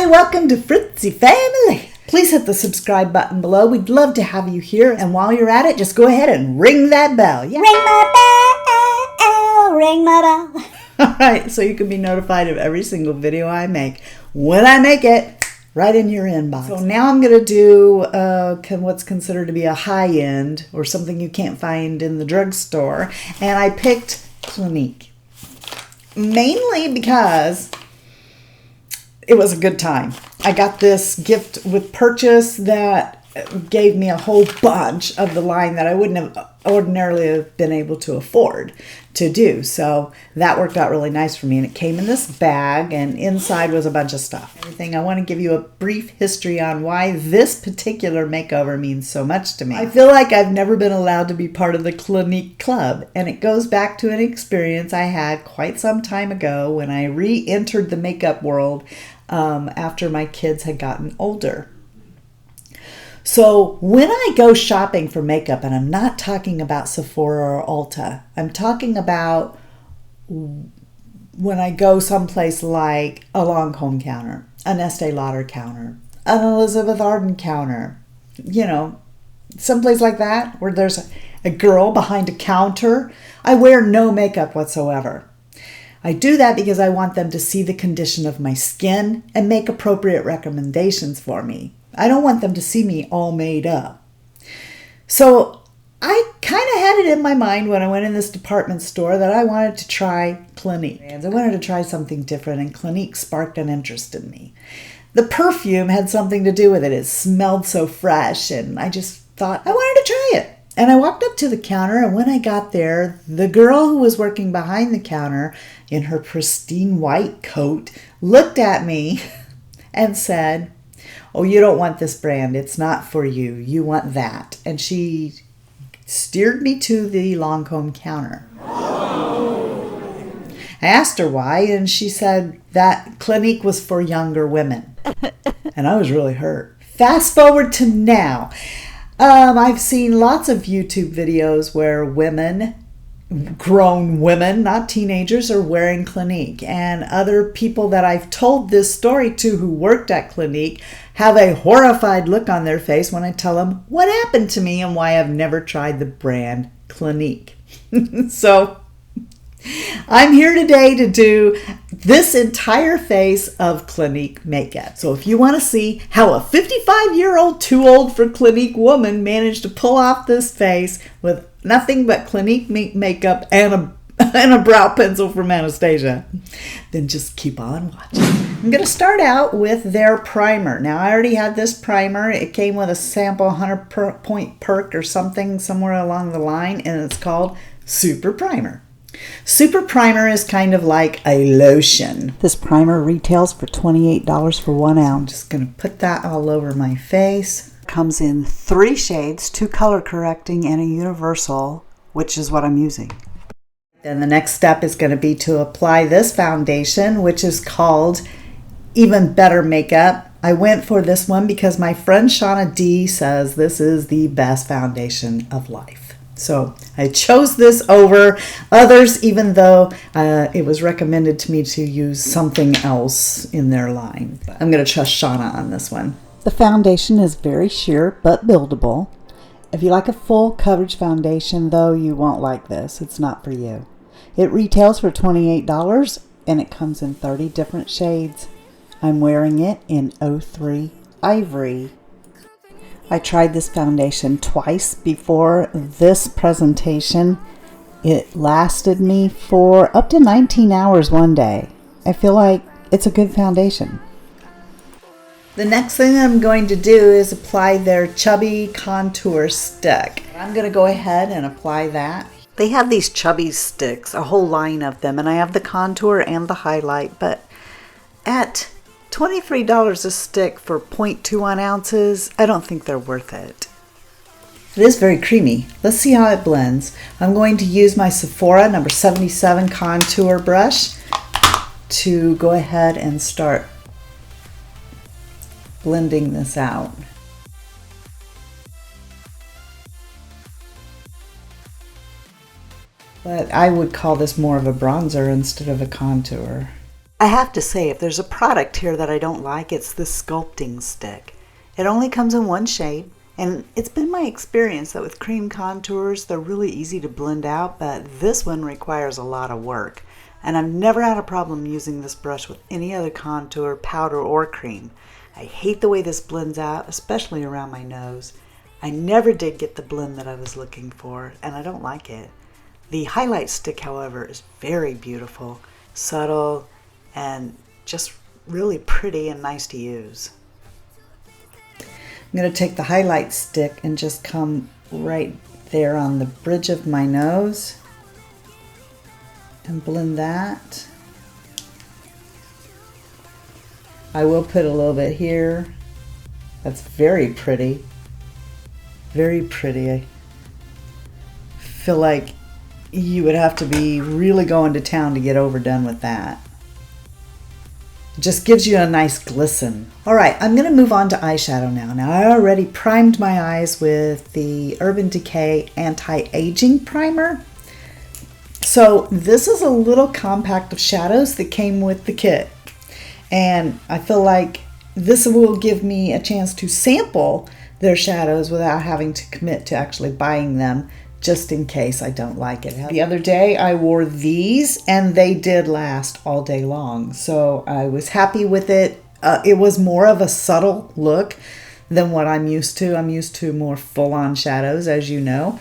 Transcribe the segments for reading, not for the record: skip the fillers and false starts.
Hi, welcome to Fritzy Family. Please hit the subscribe button below. We'd love to have you here. And while you're at it, just go ahead and ring that bell. Yeah. Ring my bell, ring my bell. All right, so you can be notified of every single video I make when I make it right in your inbox. So now I'm going to do what's considered to be a high-end or something you can't find in the drugstore. And I picked Clinique. Mainly because it was a good time. I got this gift with purchase that gave me a whole bunch of the line that I wouldn't have ordinarily have been able to afford to do. So that worked out really nice for me. And it came in this bag, and inside was a bunch of stuff. Everything. I want to give you a brief history on why this particular makeover means so much to me. I feel like I've never been allowed to be part of the Clinique Club, and it goes back to an experience I had quite some time ago when I re-entered the makeup world after my kids had gotten older. So when I go shopping for makeup, and I'm not talking about Sephora or Ulta, I'm talking about when I go someplace like a Lancome counter, an Estee Lauder counter, an Elizabeth Arden counter, you know, someplace like that where there's a girl behind a counter. I wear no makeup whatsoever. I do that because I want them to see the condition of my skin and make appropriate recommendations for me. I don't want them to see me all made up. So I kind of had it in my mind when I went in this department store that I wanted to try Clinique. I wanted to try something different, and Clinique sparked an interest in me. The perfume had something to do with it. It smelled so fresh, and I just thought I wanted to try it. And I walked up to the counter, and when I got there, the girl who was working behind the counter in her pristine white coat looked at me and said, "Oh, you don't want this brand. It's not for you. You want that." And she steered me to the Lancome counter. I asked her why, and she said that Clinique was for younger women. And I was really hurt. Fast forward to now. I've seen lots of YouTube videos where women, grown women, not teenagers, are wearing Clinique. And other people that I've told this story to who worked at Clinique have a horrified look on their face when I tell them what happened to me and why I've never tried the brand Clinique. So I'm here today to do this entire face of Clinique makeup. So if you want to see how a 55-year-old too old for Clinique woman managed to pull off this face with nothing but Clinique makeup and a brow pencil from Anastasia, then just keep on watching. I'm going to start out with their primer. Now, I already had this primer. It came with a sample 100-point perk or something somewhere along the line, and it's called SuperPrimer. SuperPrimer is kind of like a lotion. This primer retails for $28 for 1 ounce. I'm just going to put that all over my face. It comes in 3 shades, 2 color correcting and a universal, which is what I'm using. Then the next step is going to be to apply this foundation, which is called Even Better Makeup. I went for this one because my friend Shauna D says this is the best foundation of life. So I chose this over others, even though it was recommended to me to use something else in their line. I'm going to trust Shauna on this one. The foundation is very sheer but buildable. If you like a full coverage foundation, though, you won't like this. It's not for you. It retails for $28 and it comes in 30 different shades. I'm wearing it in 03 Ivory. I tried this foundation twice before this presentation. It lasted me for up to 19 hours one day. I feel like it's a good foundation. The next thing I'm going to do is apply their Chubby Contour Stick. I'm going to go ahead and apply that. They have these Chubby sticks, a whole line of them, and I have the contour and the highlight, but at $23 a stick for 0.21 ounces, I don't think they're worth it. It is very creamy. Let's see how it blends. I'm going to use my Sephora number 77 contour brush to go ahead and start blending this out. But I would call this more of a bronzer instead of a contour. I have to say, if there's a product here that I don't like, it's this sculpting stick. It only comes in one shade, and it's been my experience that with cream contours, they're really easy to blend out, but this one requires a lot of work. And I've never had a problem using this brush with any other contour, powder, or cream. I hate the way this blends out, especially around my nose. I never did get the blend that I was looking for, and I don't like it. The highlight stick, however, is very beautiful, subtle, and just really pretty and nice to use. I'm going to take the highlight stick and just come right there on the bridge of my nose and blend that. I will put a little bit here. That's very pretty. Very pretty. I feel like you would have to be really going to town to get overdone with that. It just gives you a nice glisten. All right, I'm going to move on to eyeshadow now. Now, I already primed my eyes with the Urban Decay Anti-Aging Primer. So this is a little compact of shadows that came with the kit. And I feel like this will give me a chance to sample their shadows without having to commit to actually buying them, just in case I don't like it. The other day I wore these and they did last all day long, so I was happy with it. It was more of a subtle look than what I'm used to. I'm used to more full-on shadows, as you know,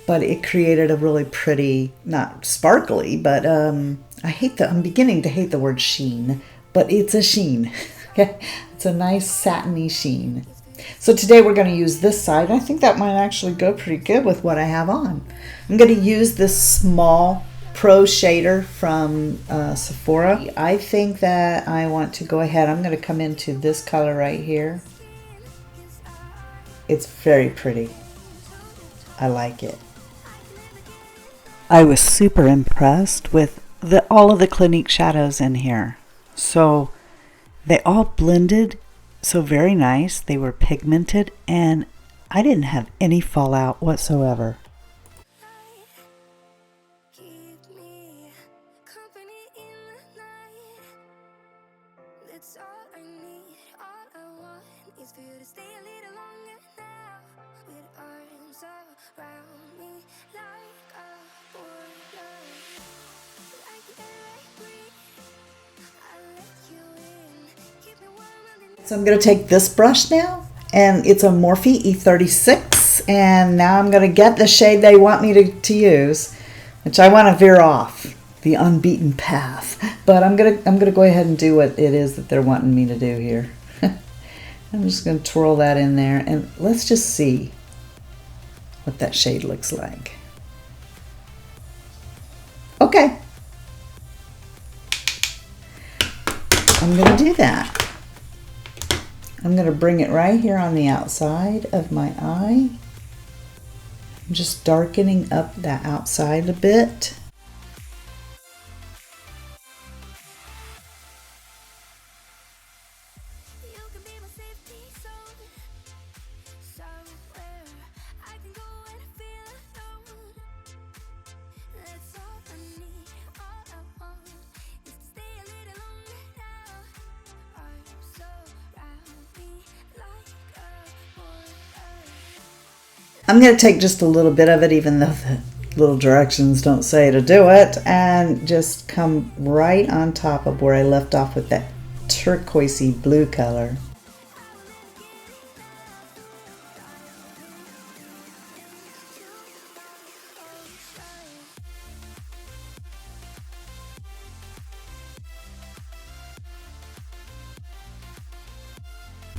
but it created a really pretty, not sparkly, but I'm beginning to hate the word sheen, but it's a sheen. It's a nice satiny sheen. So today we're going to use this side. I think that might actually go pretty good with what I have on. I'm going to use this small Pro shader from Sephora. I think that I want to go ahead. I'm going to come into this color right here. It's very pretty. I like it. I was super impressed with all of the Clinique shadows in here. So they all blended so very nice. They were pigmented and I didn't have any fallout whatsoever. So I'm going to take this brush now, and it's a Morphe E36, and now I'm going to get the shade they want me to use, which I want to veer off the unbeaten path. But I'm going to go ahead and do what it is that they're wanting me to do here. I'm just going to twirl that in there, and let's just see what that shade looks like. Okay. I'm going to do that. I'm going to bring it right here on the outside of my eye. I'm just darkening up that outside a bit. I'm going to take just a little bit of it, even though the little directions don't say to do it, and just come right on top of where I left off with that turquoisey blue color.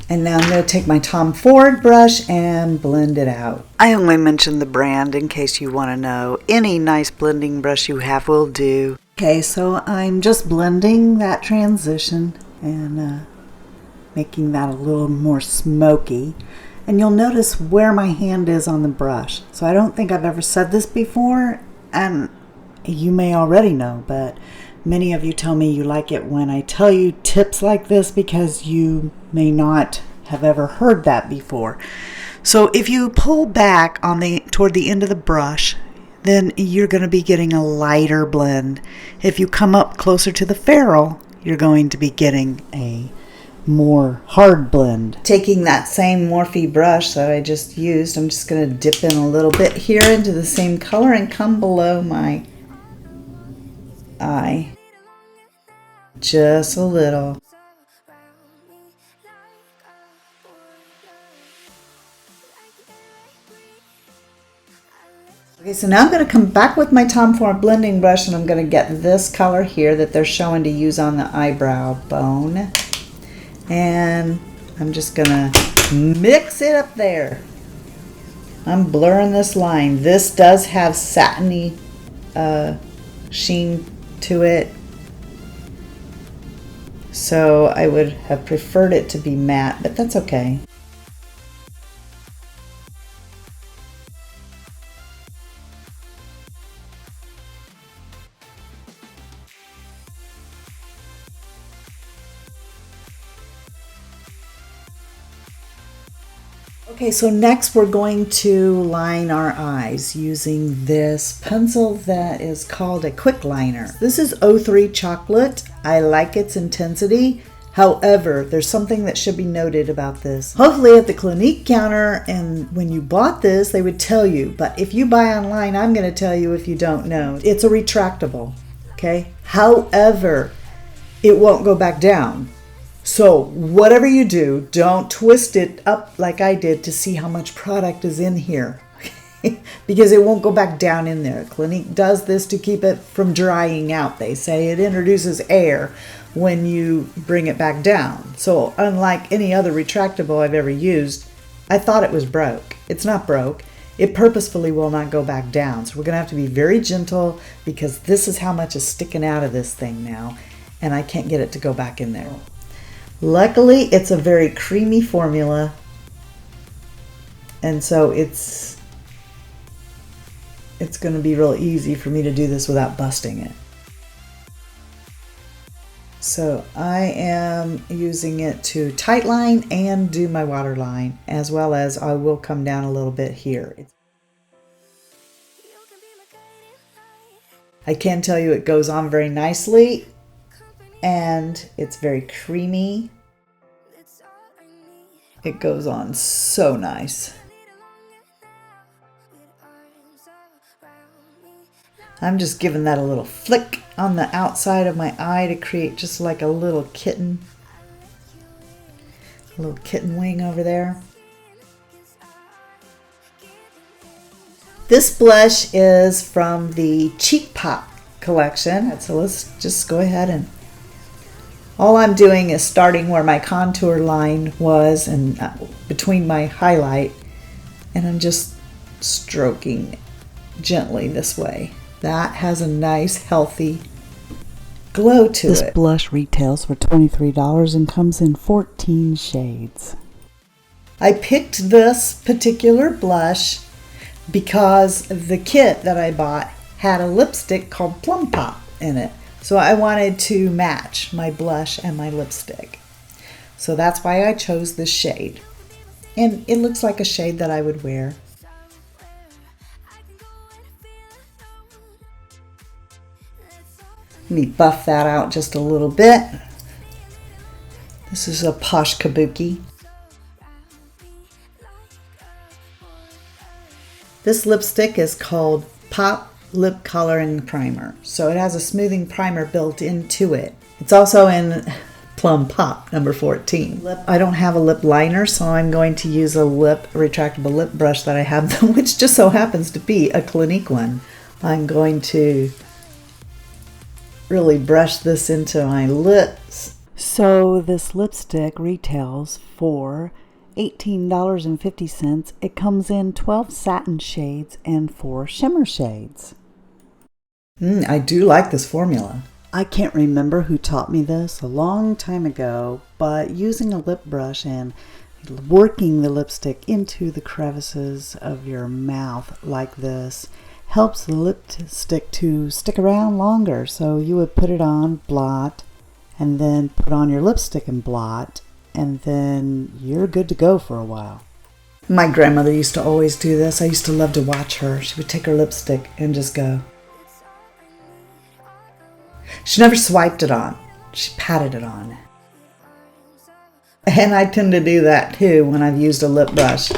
And now I'm going to take my Tom Ford brush and blend it out. I only mentioned the brand in case you want to know. Any nice blending brush you have will do. Okay, so I'm just blending that transition and making that a little more smoky. And you'll notice where my hand is on the brush. So I don't think I've ever said this before, and you may already know, but many of you tell me you like it when I tell you tips like this because you may not have ever heard that before. So if you pull back on toward the end of the brush, then you're going to be getting a lighter blend. If you come up closer to the ferrule, you're going to be getting a more hard blend. Taking that same Morphe brush that I just used, I'm just going to dip in a little bit here into the same color and come below my eye. Just a little. Okay, so now I'm going to come back with my Tom Ford blending brush and I'm going to get this color here that they're showing to use on the eyebrow bone. And I'm just going to mix it up there. I'm blurring this line. This does have satiny sheen to it. So I would have preferred it to be matte, but that's okay. Okay, so next we're going to line our eyes using this pencil that is called a Quickliner. This is 03 Chocolate. I like its intensity. However, there's something that should be noted about this. Hopefully at the Clinique counter and when you bought this, they would tell you. But if you buy online, I'm going to tell you if you don't know. It's a retractable, okay? However, it won't go back down. So whatever you do, don't twist it up like I did to see how much product is in here, okay? Because it won't go back down in there. Clinique does this to keep it from drying out. They say it introduces air when you bring it back down. So unlike any other retractable I've ever used, I thought it was broke. It's not broke. It purposefully will not go back down. So we're going to have to be very gentle because this is how much is sticking out of this thing now, and I can't get it to go back in there. Luckily, it's a very creamy formula, and so it's going to be real easy for me to do this without busting it. So I am using it to tightline and do my waterline, as well as I will come down a little bit here. I can tell you it goes on very nicely, and it's very creamy. It goes on so nice. I'm just giving that a little flick on the outside of my eye to create just like a little kitten wing over there. This blush is from the Cheek Pop collection. So let's just go ahead and all I'm doing is starting where my contour line was and between my highlight, and I'm just stroking gently this way. That has a nice healthy glow to it. This blush retails for $23 and comes in 14 shades. I picked this particular blush because the kit that I bought had a lipstick called Plum Pop in it. So I wanted to match my blush and my lipstick. So that's why I chose this shade. And it looks like a shade that I would wear. Let me buff that out just a little bit. This is a Posh Kabuki. This lipstick is called Pop Lip Coloring Primer. So it has a smoothing primer built into it. It's also in Plum Pop number 14. I don't have a lip liner, so I'm going to use a retractable lip brush that I have, which just so happens to be a Clinique one. I'm going to really brush this into my lips. So this lipstick retails for $18.50. It comes in 12 satin shades and 4 shimmer shades. I do like this formula. I can't remember who taught me this a long time ago, but using a lip brush and working the lipstick into the crevices of your mouth like this helps the lipstick to stick around longer. So you would put it on, blot, and then put on your lipstick and blot, and then you're good to go for a while. My grandmother used to always do this. I used to love to watch her. She would take her lipstick and just go. She never swiped it on. She patted it on. And I tend to do that too when I've used a lip brush.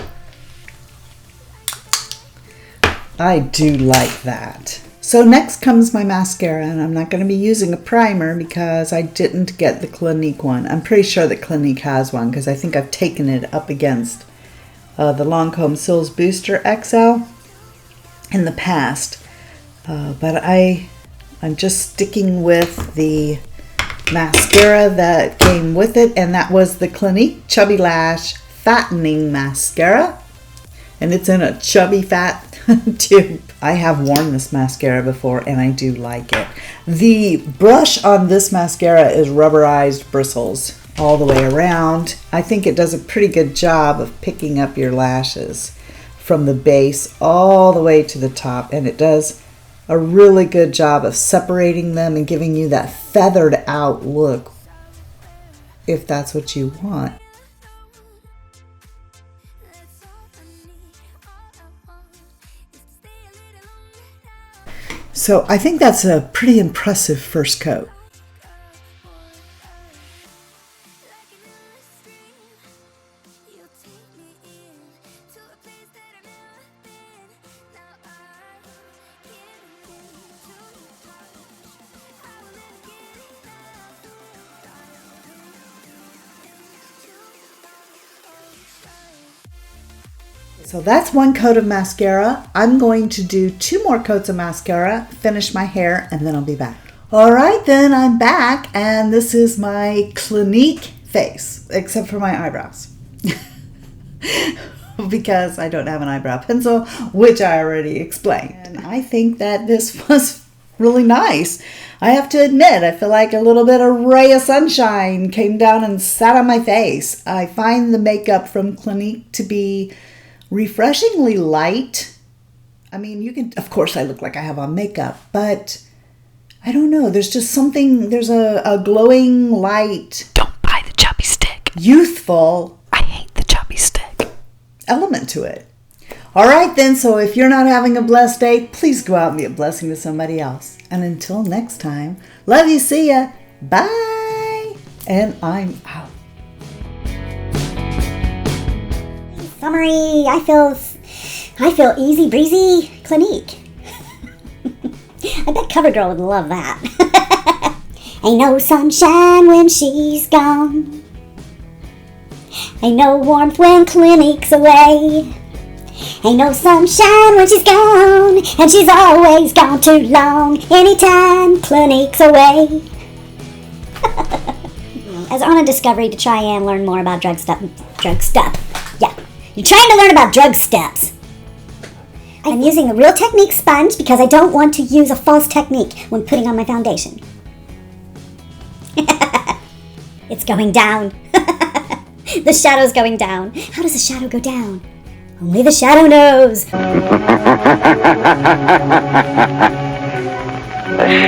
I do like that. So next comes my mascara, and I'm not going to be using a primer because I didn't get the Clinique one. I'm pretty sure that Clinique has one because I think I've taken it up against the Lancome Sills Booster XL in the past. But I'm just sticking with the mascara that came with it, and that was the Clinique Chubby Lash Fattening Mascara. And it's in a chubby fat tube. I have worn this mascara before and I do like it. The brush on this mascara is rubberized bristles all the way around. I think it does a pretty good job of picking up your lashes from the base all the way to the top, and it does a really good job of separating them and giving you that feathered out look if that's what you want. So I think that's a pretty impressive first coat. So that's one coat of mascara. I'm going to do 2 more coats of mascara, finish my hair, and then I'll be back. All right, then I'm back, and this is my Clinique face, except for my eyebrows. Because I don't have an eyebrow pencil, which I already explained. And I think that this was really nice. I have to admit, I feel like a little bit of ray of sunshine came down and sat on my face. I find the makeup from Clinique to be refreshingly light. I mean, you can, of course I look like I have on makeup, but I don't know. There's just something, there's a glowing light. Don't buy the Chubby stick. Youthful. I hate the Chubby stick. Element to it. All right then, so if you're not having a blessed day, please go out and be a blessing to somebody else. And until next time, love you, see ya, bye, and I'm out. Summary, I feel easy breezy Clinique. I bet CoverGirl would love that. Ain't no sunshine when she's gone. Ain't no warmth when Clinique's away. Ain't no sunshine when she's gone, and she's always gone too long. Anytime Clinique's away. As on a discovery to try and learn more about drug stuff. Yeah. You're trying to learn about drug steps. I'm using a Real Technique sponge because I don't want to use a false technique when putting on my foundation. It's going down. The shadow's going down. How does a shadow go down? Only the shadow knows. The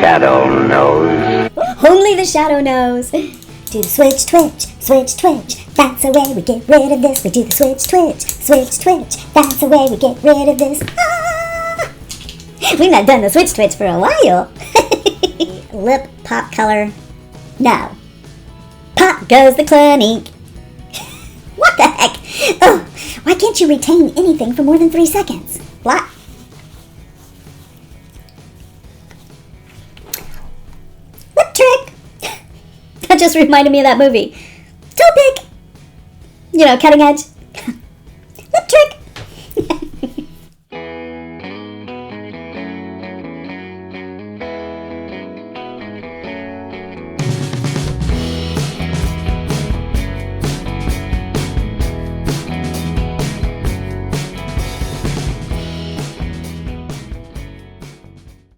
shadow knows. Only the shadow knows. Do the switch, twitch, switch, twitch. That's the way we get rid of this. We do the switch, twitch, switch, twitch. That's the way we get rid of this. Ah! We've not done the switch, twitch for a while. Lip pop color. No. Pop goes the Clinique. What the heck? Oh, why can't you retain anything for more than 3 seconds? What? Lip trick. That just reminded me of that movie. Toe pick. You know, Cutting Edge.